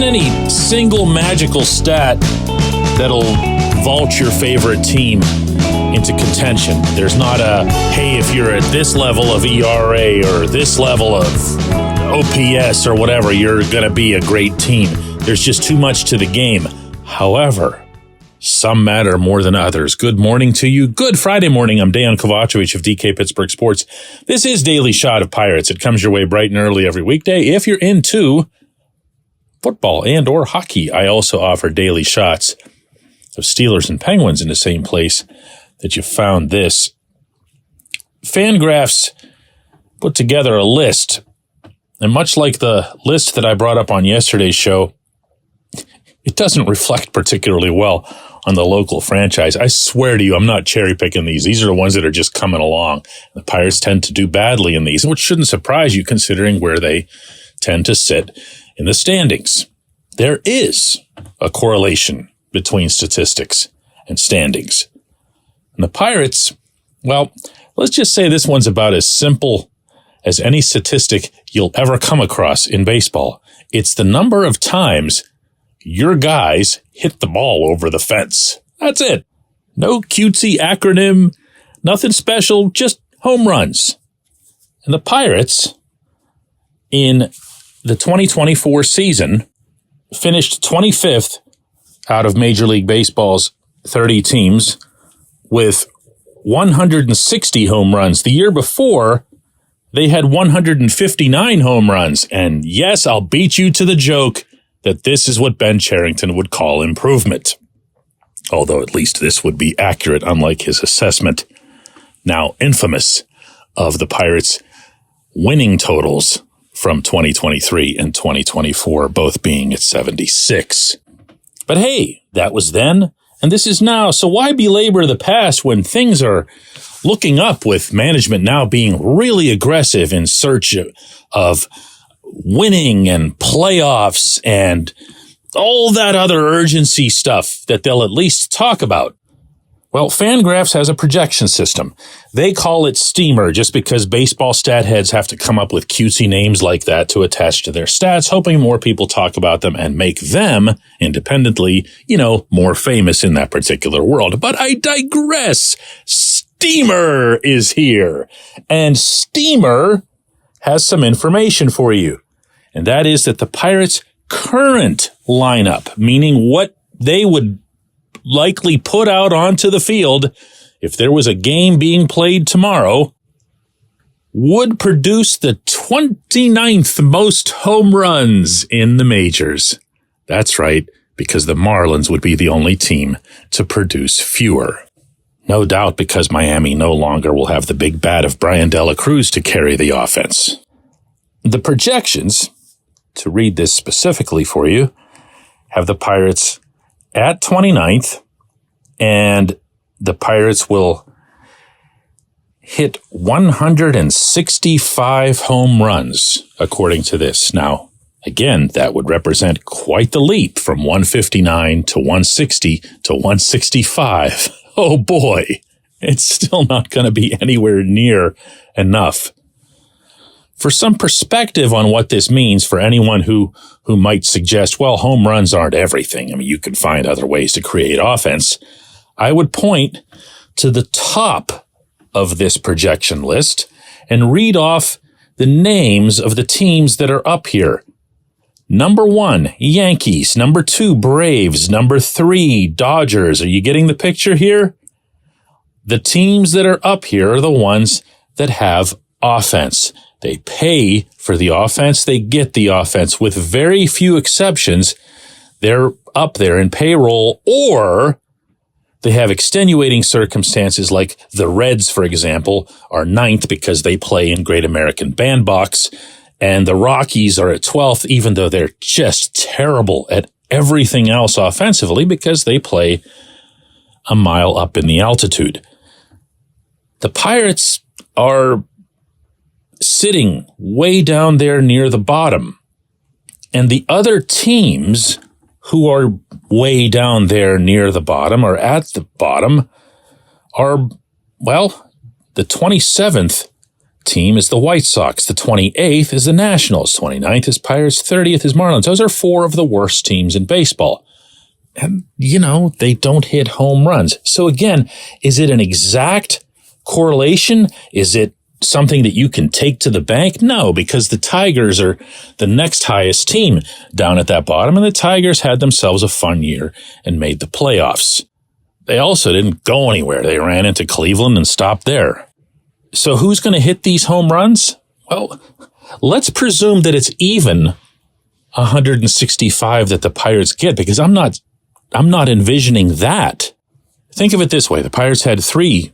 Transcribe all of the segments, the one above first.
isn't any single magical stat that'll vault your favorite team into contention. There's not a, hey, if you're at this level of ERA or this level of OPS or whatever, you're going to be a great team. There's just too much to the game. However, some matter more than others. Good morning to you. Good Friday morning. I'm Dejan Kovacevic of DK Pittsburgh Sports. This is Daily Shot of Pirates. It comes your way bright and early every weekday. If you're into football and or hockey, I also offer daily shots of Steelers and Penguins in the same place that you found this. Fangraphs put together a list, and much like the list that I brought up on yesterday's show, it doesn't reflect particularly well on the local franchise. I swear to you, I'm not cherry picking these. These are the ones that are just coming along. The Pirates tend to do badly in these, which shouldn't surprise you considering where they tend to sit in the standings. There is a correlation between statistics and standings. And the Pirates, well, let's just say this one's about as simple as any statistic you'll ever come across in baseball. It's the number of times your guys hit the ball over the fence. That's it. No cutesy acronym, nothing special, just home runs. And the Pirates, in the 2024 season, finished 25th out of Major League Baseball's 30 teams with 160 home runs. The year before, they had 159 home runs. And yes, I'll beat you to the joke that this is what Ben Cherington would call improvement. Although at least this would be accurate, unlike his assessment, now infamous, of the Pirates' winning totals from 2023 and 2024, both being at 76. But hey, that was then, and this is now. So why belabor the past when things are looking up, with management now being really aggressive in search of winning and playoffs and all that other urgency stuff that they'll at least talk about? Well, Fangraphs has a projection system. They call it Steamer just because baseball stat heads have to come up with cutesy names like that to attach to their stats, hoping more people talk about them and make them independently, more famous in that particular world. But I digress. Steamer is here, and Steamer has some information for you. And that is that the Pirates' current lineup, meaning what they would likely put out onto the field if there was a game being played tomorrow, would produce the 29th most home runs in the majors. That's right, because the Marlins would be the only team to produce fewer. No doubt because Miami no longer will have the big bat of Brian De La Cruz to carry the offense. The projections, to read this specifically for you, have the Pirates at 29th, and the Pirates will hit 165 home runs, according to this. Now, again, that would represent quite the leap from 159 to 160 to 165. Oh boy, it's still not going to be anywhere near enough. For some perspective on what this means for anyone who might suggest, well, home runs aren't everything. I mean, you can find other ways to create offense. I would point to the top of this projection list and read off the names of the teams that are up here. Number 1, Yankees. Number 2, Braves. Number 3, Dodgers. Are you getting the picture here? The teams that are up here are the ones that have offense. They pay for the offense. They get the offense. With very few exceptions, they're up there in payroll, or they have extenuating circumstances like the Reds, for example, are 9th because they play in Great American Bandbox, and the Rockies are at 12th, even though they're just terrible at everything else offensively because they play a mile up in the altitude. The Pirates are sitting way down there near the bottom. And the other teams who are way down there near the bottom or at the bottom are, well, the 27th team is the White Sox. The 28th is the Nationals. 29th is Pirates. 30th is Marlins. Those are 4 of the worst teams in baseball. And, they don't hit home runs. So again, is it an exact correlation? Is it something that you can take to the bank? No, because the Tigers are the next highest team down at that bottom, and the Tigers had themselves a fun year and made the playoffs. They also didn't go anywhere. They ran into Cleveland and stopped there. So who's going to hit these home runs? Well, let's presume that it's even 165 that the Pirates get, because I'm not envisioning that. Think of it this way. The Pirates had 3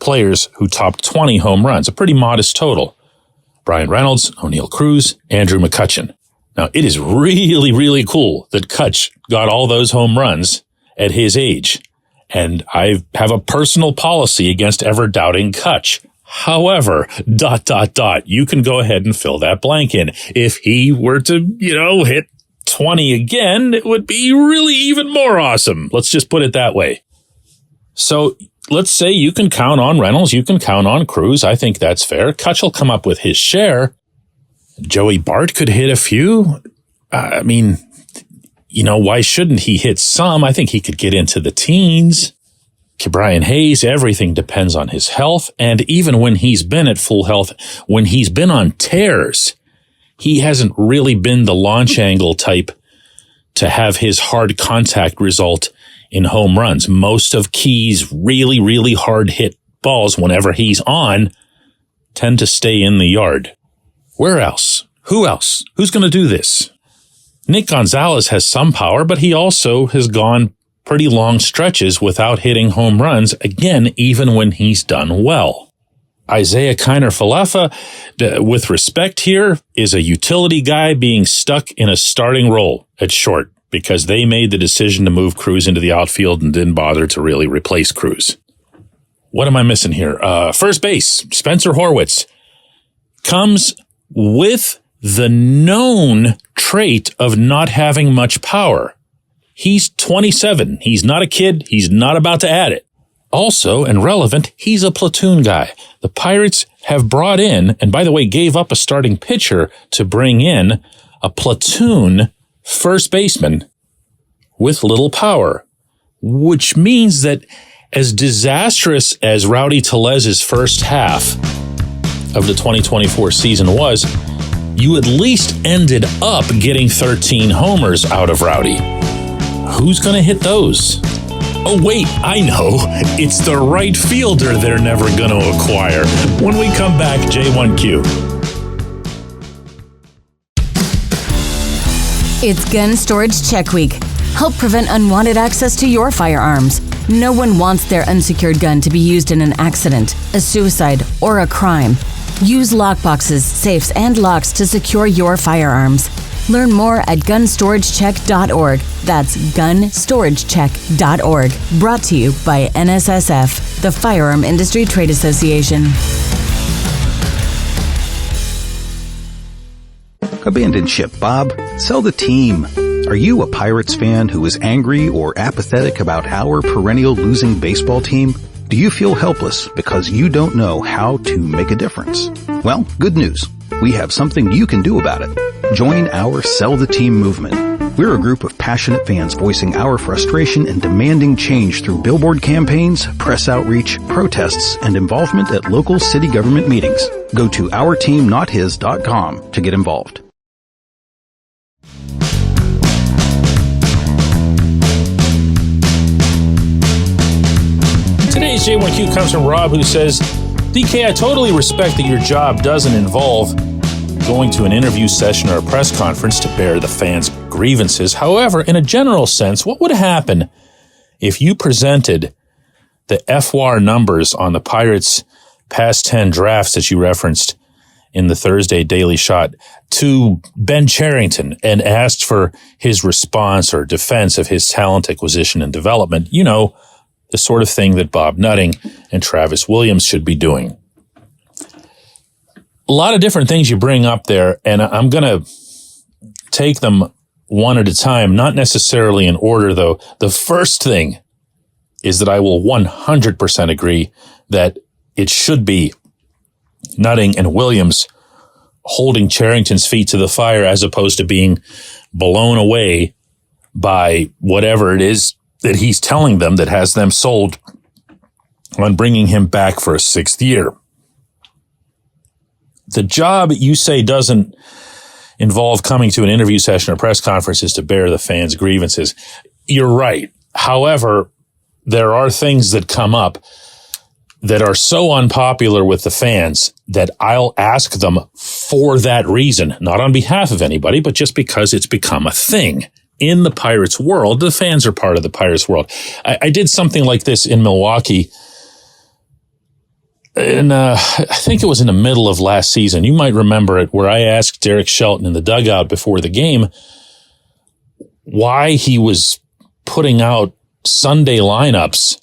players who topped 20 home runs, a pretty modest total. Brian Reynolds, O'Neal Cruz, Andrew McCutchen. Now, it is really, really cool that Kutch got all those home runs at his age. And I have a personal policy against ever doubting Kutch. However, ... you can go ahead and fill that blank in. If he were to, hit 20 again, it would be really even more awesome. Let's just put it that way. So let's say you can count on Reynolds, you can count on Cruz. I think that's fair. Kutch will come up with his share. Joey Bart could hit a few. Why shouldn't he hit some? I think he could get into the teens. Brian Hayes, everything depends on his health. And even when he's been at full health, when he's been on tears, he hasn't really been the launch angle type to have his hard contact result in home runs. Most of Key's really, really hard hit balls, whenever he's on, tend to stay in the yard. Where else? Who else? Who's going to do this? Nick Gonzalez has some power, but he also has gone pretty long stretches without hitting home runs, again, even when he's done well. Isaiah Kiner-Falefa, with respect here, is a utility guy being stuck in a starting role at short because they made the decision to move Cruz into the outfield and didn't bother to really replace Cruz. What am I missing here? First base, Spencer Horwitz comes with the known trait of not having much power. He's 27. He's not a kid. He's not about to add it. Also, and relevant, he's a platoon guy. The Pirates have brought in, and by the way, gave up a starting pitcher to bring in a platoon first baseman with little power, which means that as disastrous as Rowdy Tellez's first half of the 2024 season was, you at least ended up getting 13 homers out of Rowdy. Who's going to hit those? Oh, wait, I know. It's the right fielder they're never going to acquire. When we come back, J1Q. It's Gun Storage Check Week. Help prevent unwanted access to your firearms. No one wants their unsecured gun to be used in an accident, a suicide, or a crime. Use lockboxes, safes, and locks to secure your firearms. Learn more at gunstoragechek.org. That's gunstoragechek.org. Brought to you by NSSF, the Firearm Industry Trade Association. Abandoned ship, Bob. Sell the team. Are you a Pirates fan who is angry or apathetic about our perennial losing baseball team? Do you feel helpless because you don't know how to make a difference? Well, good news. We have something you can do about it. Join our Sell the Team movement. We're a group of passionate fans voicing our frustration and demanding change through billboard campaigns, press outreach, protests, and involvement at local city government meetings. Go to OurTeamNotHis.com to get involved. Today's J1Q comes from Rob, who says, DK, I totally respect that your job doesn't involve going to an interview session or a press conference to bear the fans' grievances. However, in a general sense, what would happen if you presented the FWAR numbers on the Pirates' past 10 drafts that you referenced in the Thursday Daily Shot to Ben Cherington and asked for his response or defense of his talent acquisition and development? You know, the sort of thing that Bob Nutting and Travis Williams should be doing. A lot of different things you bring up there, and I'm going to take them one at a time, not necessarily in order, though. The first thing is that I will 100% agree that it should be Nutting and Williams holding Cherington's feet to the fire as opposed to being blown away by whatever it is that he's telling them that has them sold on bringing him back for a 6th year. The job, you say, doesn't involve coming to an interview session or press conferences to bear the fans' grievances. You're right. However, there are things that come up that are so unpopular with the fans that I'll ask them for that reason, not on behalf of anybody, but just because it's become a thing in the Pirates world. The fans are part of the Pirates world. I did something like this in Milwaukee, and I think it was in the middle of last season. You might remember it, where I asked Derek Shelton in the dugout before the game why he was putting out Sunday lineups,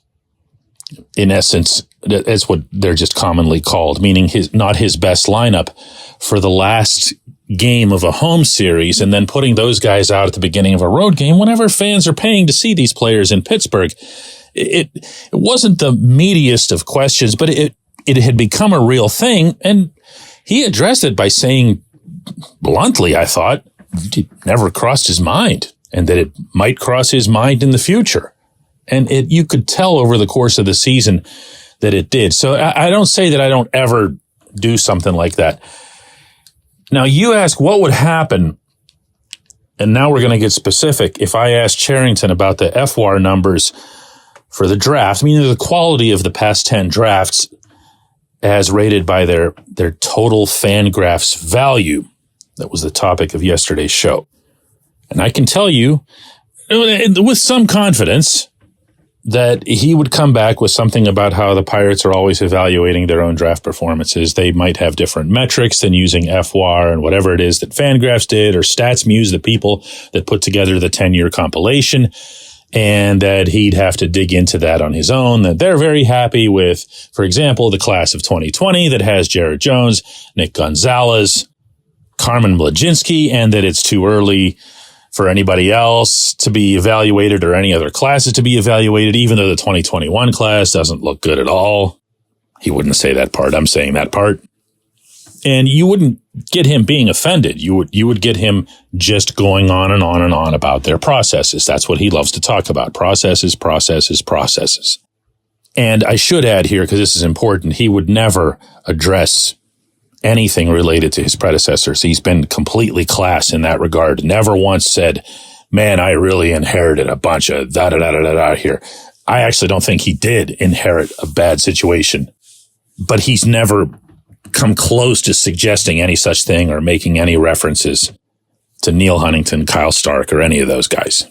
in essence, as what they're just commonly called, meaning not his best lineup for the last game of a home series, and then putting those guys out at the beginning of a road game whenever fans are paying to see these players in Pittsburgh. It wasn't the meatiest of questions, but it had become a real thing, and he addressed it by saying bluntly, I thought, it never crossed his mind, and that it might cross his mind in the future. And you could tell over the course of the season that it did. So I don't say that I don't ever do something like that. Now, you ask what would happen, and now we're going to get specific, if I asked Cherington about the FWAR numbers for the draft, meaning the quality of the past 10 drafts as rated by their total Fangraphs value. That was the topic of yesterday's show. And I can tell you with some confidence that he would come back with something about how the Pirates are always evaluating their own draft performances. They might have different metrics than using FWAR and whatever it is that Fangraphs did, or StatsMuse, the people that put together the 10-year compilation, and that he'd have to dig into that on his own, that they're very happy with, for example, the class of 2020 that has Jared Jones, Nick Gonzalez, Carmen Mlodzinski, and that it's too early for anybody else to be evaluated or any other classes to be evaluated, even though the 2021 class doesn't look good at all. He wouldn't say that part. I'm saying that part. And you wouldn't get him being offended. You would get him just going on and on and on about their processes. That's what he loves to talk about. Processes. And I should add here, because this is important, he would never address anything related to his predecessors. He's been completely class in that regard. Never once said, man, I really inherited a bunch of da-da-da-da-da here. I actually don't think he did inherit a bad situation, but he's never come close to suggesting any such thing or making any references to Neil Huntington, Kyle Stark, or any of those guys.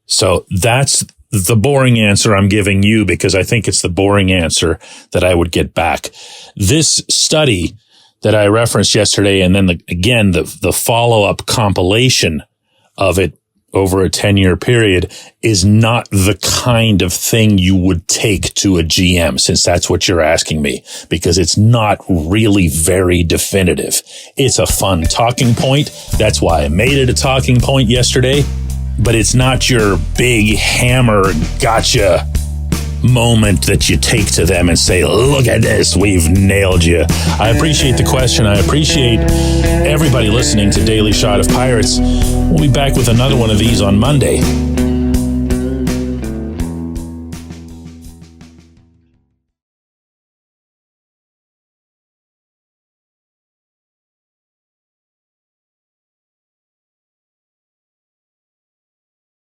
So that's the boring answer I'm giving you, because I think it's the boring answer that I would get back. This study that I referenced yesterday, and then the follow-up compilation of it over a 10-year period, is not the kind of thing you would take to a GM, since that's what you're asking me, because it's not really very definitive. It's a fun talking point. That's why I made it a talking point yesterday, but it's not your big hammer gotcha moment that you take to them and say, look at this, we've nailed you. I appreciate the question. I appreciate everybody listening to Daily Shot of Pirates. We'll be back with another one of these on Monday.